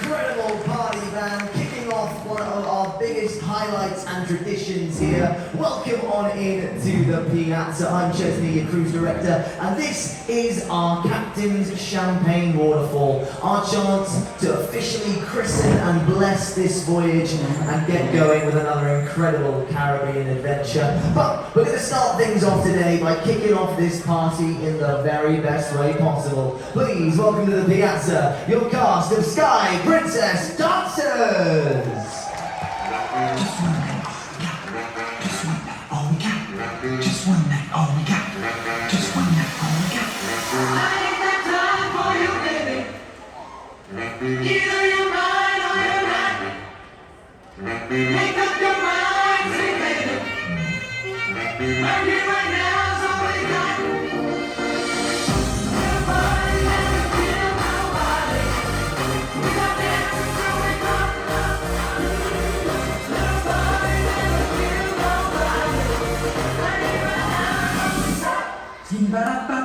incredible party band kicking off one of our biggest highlights and traditions here. Welcome on in to the Piazza. I'm Chesney, your cruise director, and this is our Captain's Champagne Waterfall, our chance to officially christen and bless this voyage and get going with another incredible Caribbean adventure. But we're going to start things off today by kicking off this party in the very best way possible. Please welcome to the Piazza your cast of Sky Princess Dancers! Just one night, all we got. Just one night, all we got. I ain't got time for you, baby. Either you're right or you're not. Make up your mind, say, baby. Right here, right now is all we got. Nobody never feel nobody. We got dancing, so we got. Nobody never feel nobody. Zimbarapa.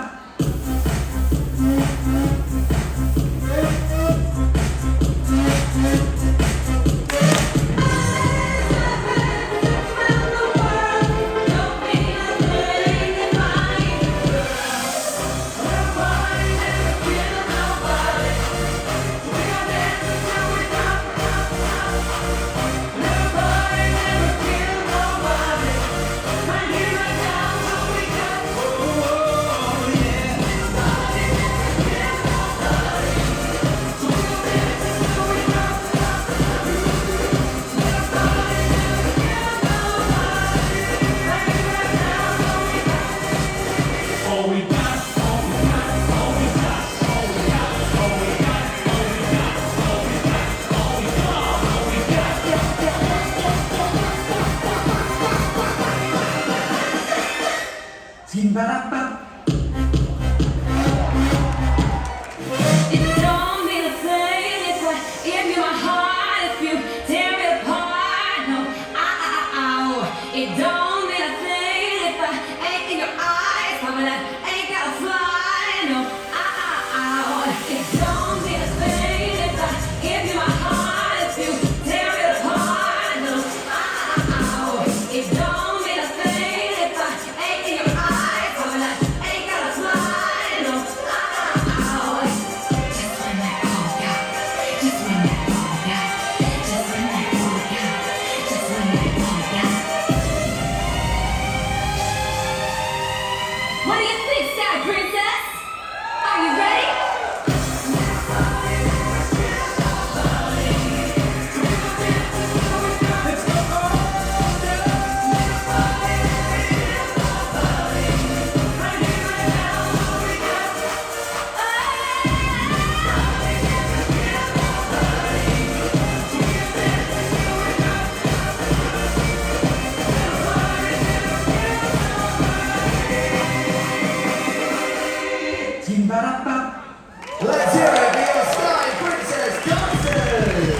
Zimbarapa. Let's hear it for your Sky Princess Dancers!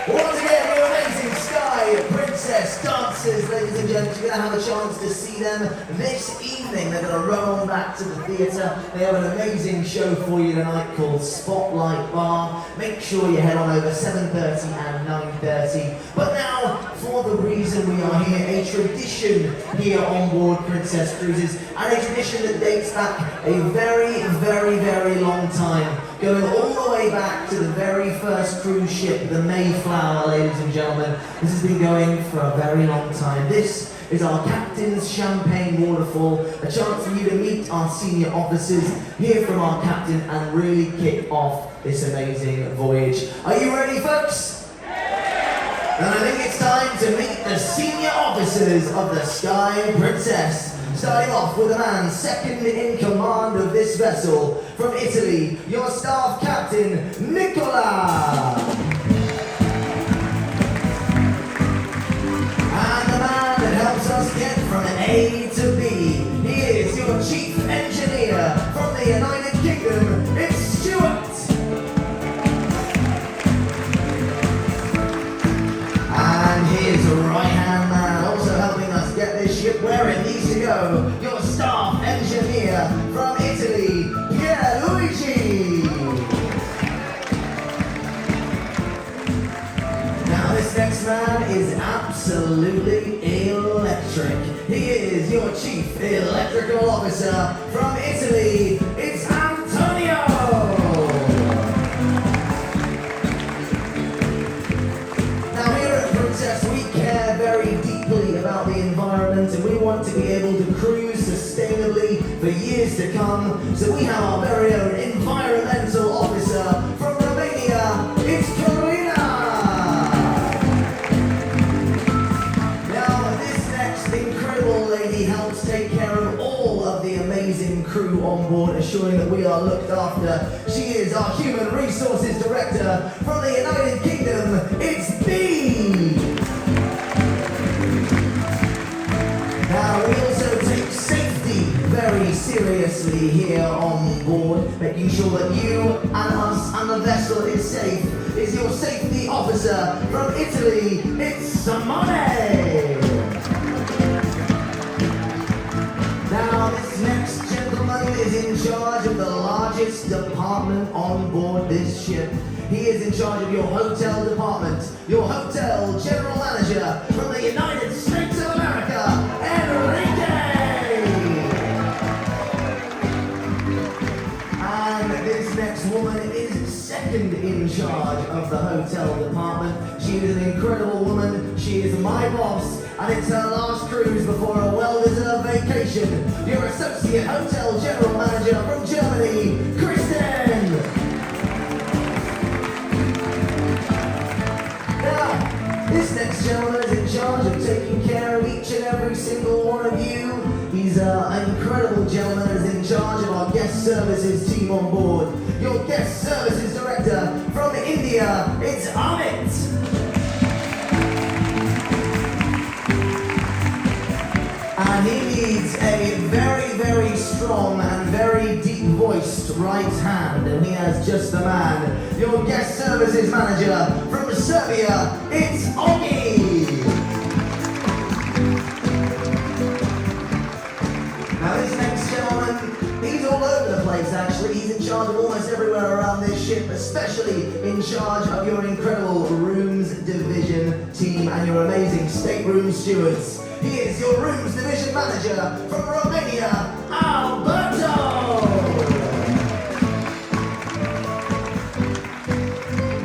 Once again, your amazing Sky Princess Dancers, ladies and gentlemen. You're going to have a chance to see them this evening. They're going to run on back to the theatre. They have an amazing show for you tonight called Spotlight Bar. Make sure you head on over 7:30 and 9:30. But now, for the reason we are here, a tradition here on board Princess Cruises, and a tradition that dates back a very, very, very long time, going all the way back to the very first cruise ship, the Mayflower, ladies and gentlemen. This has been going for a very long time. This is our Captain's Champagne Waterfall, a chance for you to meet our senior officers, hear from our captain, and really kick off this amazing voyage. Are you ready, folks? Then I think it's time to meet the senior officers of the Sky Princess. Starting off with the man second in command of this vessel, from Italy, your staff captain, Nicola. And the man that helps us get from A to B, he is your chief engineer from the United Kingdom, it's Stuart. next man is absolutely electric. He is your chief electrical officer from Italy. It's Antonio! Now here at Princess, we care very deeply about the environment and we want to be able to cruise sustainably for years to come. So we have our very own environmental officer from Romania. It's Carolina! Incredible lady helps take care of all of the amazing crew on board, assuring that we are looked after. She is our Human Resources Director from the United Kingdom. It's Bea! Now, we also take safety very seriously here on board, making sure that you and us and the vessel is safe. Is your safety officer from Italy, it's Simone! Now, this next gentleman is in charge of the largest department on board this ship. He is in charge of your hotel department, your hotel general manager from the United States of America, Enrique! And this next woman is second in charge of the hotel department. She is an incredible woman. She is my boss. And it's her last cruise before a well-deserved vacation. Your Associate Hotel General Manager from Germany, Kristen! Now, this next gentleman is in charge of taking care of each and every single one of you. He's an incredible gentleman and is in charge of our guest services team on board. Your guest services director from India, it's Amit! And he needs a very, very strong and very deep-voiced right hand, and he has just the man. Your guest services manager from Serbia, it's Ogi! Now this next gentleman, he's all over the place actually. He's in charge of almost everywhere around this ship, especially in charge of your incredible rooms division team and your amazing stateroom stewards. He is your rooms division manager from Romania, Alberto!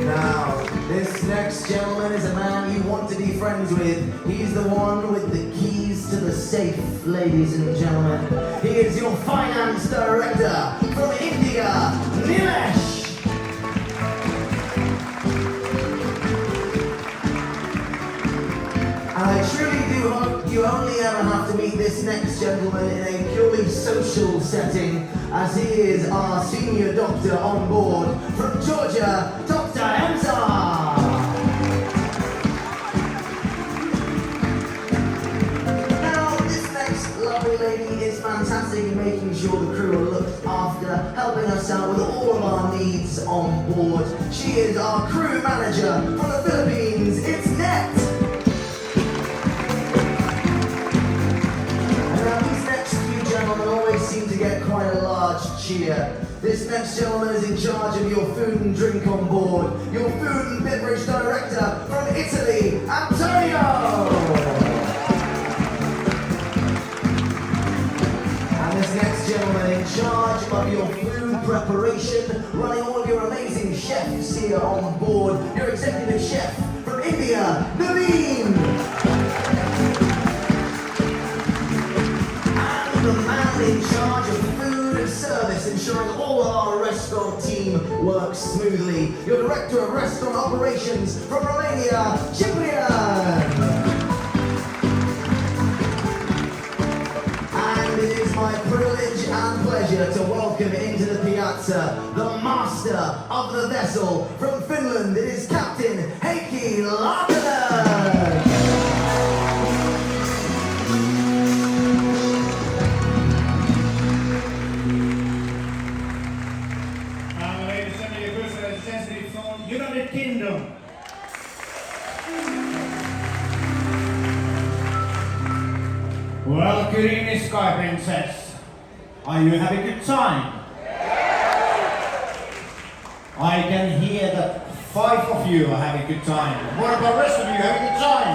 Now, this next gentleman is a man you want to be friends with. He's the one with the keys to the safe, ladies and gentlemen. He is your finance director from India, Nilesh! I truly do hope you only ever have to meet this next gentleman in a purely social setting, as he is our senior doctor on board from Georgia, Dr. Emza. Now, this next lovely lady is fantastic in making sure the crew are looked after, helping us out with all of our needs on board. She is our crew manager from the Philippines, it's Net. Always seem to get quite a large cheer. This next gentleman is in charge of your food and drink on board. Your food and beverage director from Italy, Antonio! And this next gentleman in charge of your food preparation, running all of your amazing chefs here on board. Your executive chef from India, Naveen! The man in charge of food and service, ensuring all of our restaurant team works smoothly. Your director of restaurant operations from Romania, Ciprian. And it is my privilege and pleasure to welcome into the piazza the master of the vessel from Finland. It is Captain Heikki Lahtinen. United Kingdom. Well, good evening, Sky Princess. Are you having a good time? I can hear the 5 of you are having a good time. What about the rest of you having a good time?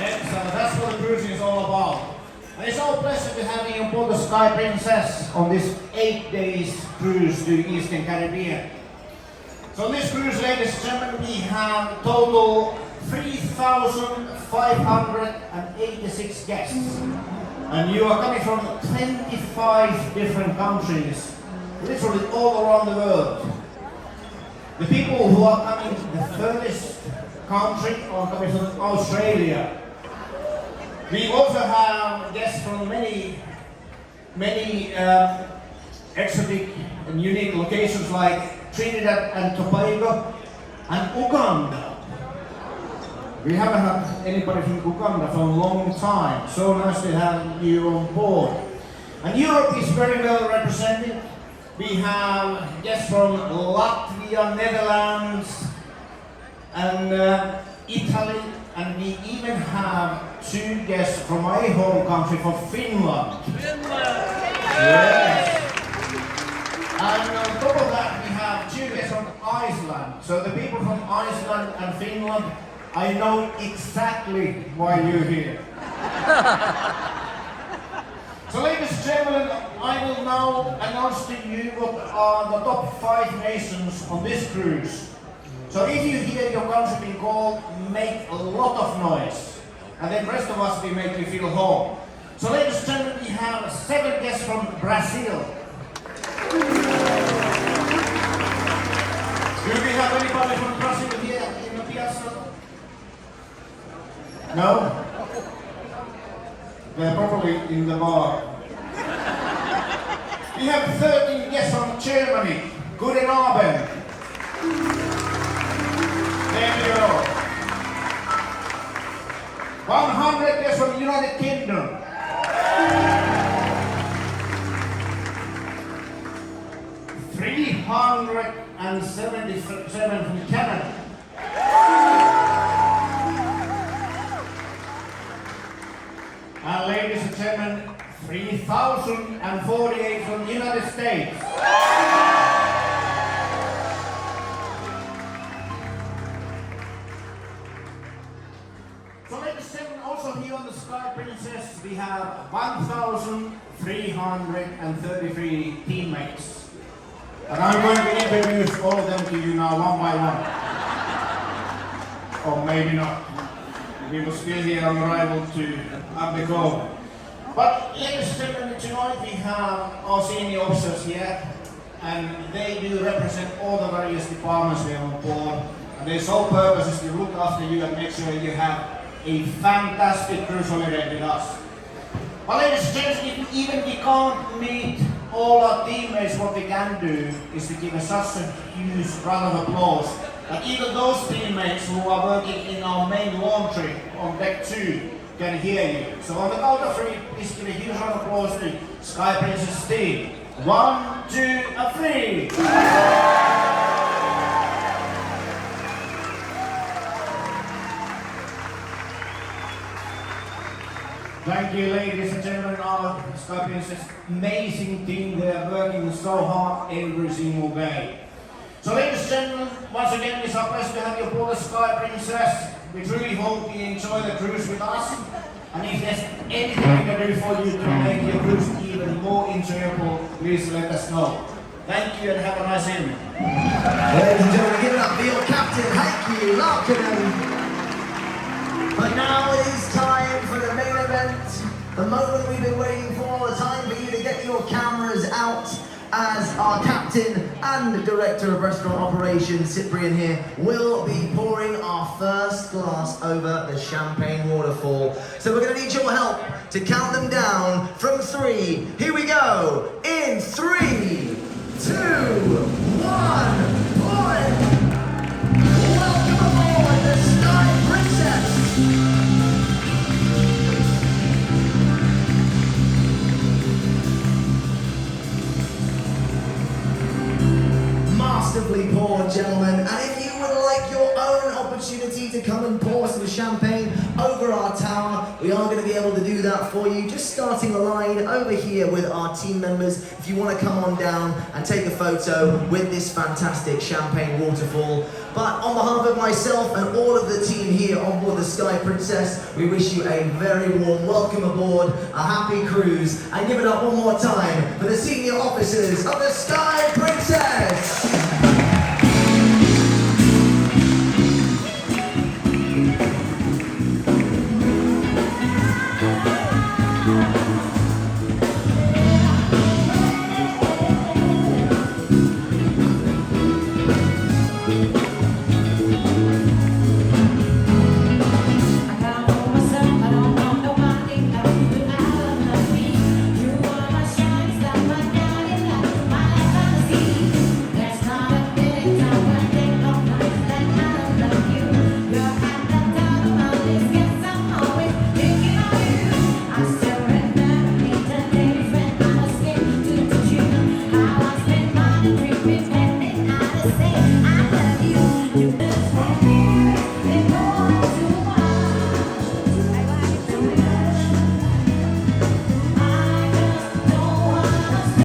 Yeah, so that's what the cruise is all about. And it's our pleasure to have you on board the Sky Princess on this 8 days cruise to the Eastern Caribbean. So on this cruise, ladies and gentlemen, we have total 3,586 guests. And you are coming from 25 different countries, literally all around the world. The people who are coming to the furthest country are coming from Australia. We also have guests from many exotic and unique locations like Trinidad and Tobago and Uganda. We haven't had anybody from Uganda for a long time. So nice to have you on board. And Europe is very well represented. We have guests from Latvia, Netherlands, and Italy, and we even have 2 guests from my home country, from Finland. Yes. And on top of that, we have 2 guests from Iceland. So the people from Iceland and Finland, I know exactly why you're here. So ladies and gentlemen, I will now announce to you what are the top 5 nations on this cruise. So if you hear your country being called, make a lot of noise. And then the rest of us, we make you feel home. So ladies and gentlemen, we have 7 guests from Brazil. Do we have anybody from Brazil here in the piazza? No? They're probably in the bar. We have 13 guests from Germany. Guten Abend. There you go. 100 guests from the United Kingdom. 377 from Canada. And ladies and gentlemen, 3,048 from the United States. So ladies and gentlemen, also here on the Sky Princess, we have 1,333 teammates. And I'm going to introduce all of them to you now one by one. Or maybe not. We were still here on arrival to have the go. But ladies and gentlemen, tonight we have our senior officers here, and they do represent all the various departments we have on board. And their sole purpose is to look after you and make sure you have a fantastic cruise holiday with us. But ladies and gentlemen, even we can't meet all our teammates, what we can do is to give us such a huge round of applause. And even those teammates who are working in our main laundry on deck 2 can hear you. So on the count of 3, please give a huge round of applause to Sky Princess team. 1, 2, and 3. Thank you, ladies and gentlemen, our Sky Princess amazing team. They are working so hard every single day. So ladies and gentlemen, once again it's our pleasure to have you aboard the Sky Princess. We truly hope you enjoy the cruise with us. And if there's anything we can do for you to make your cruise even more enjoyable, please let us know. Thank you and have a nice evening. Ladies and gentlemen, give it up for your captain, Heikki Laakkonen. But now it is time for the main event, the moment we've been waiting for, the time for you to get your cameras out, as our captain and director of restaurant operations, Cyprian here, will be pouring our first glass over the champagne waterfall. So we're going to need your help to count them down from 3. Here we go. In 3, 2, 1, pour it. Welcome aboard the Sky Princess. Masterfully poured, gentlemen, and if you would like your own opportunity to come and pour some champagne, over our tower. We are going to be able to do that for you. Just starting a line over here with our team members. If you want to come on down and take a photo with this fantastic champagne waterfall. But on behalf of myself and all of the team here on board the Sky Princess, we wish you a very warm welcome aboard, a happy cruise, and give it up one more time for the senior officers of the Sky Princess.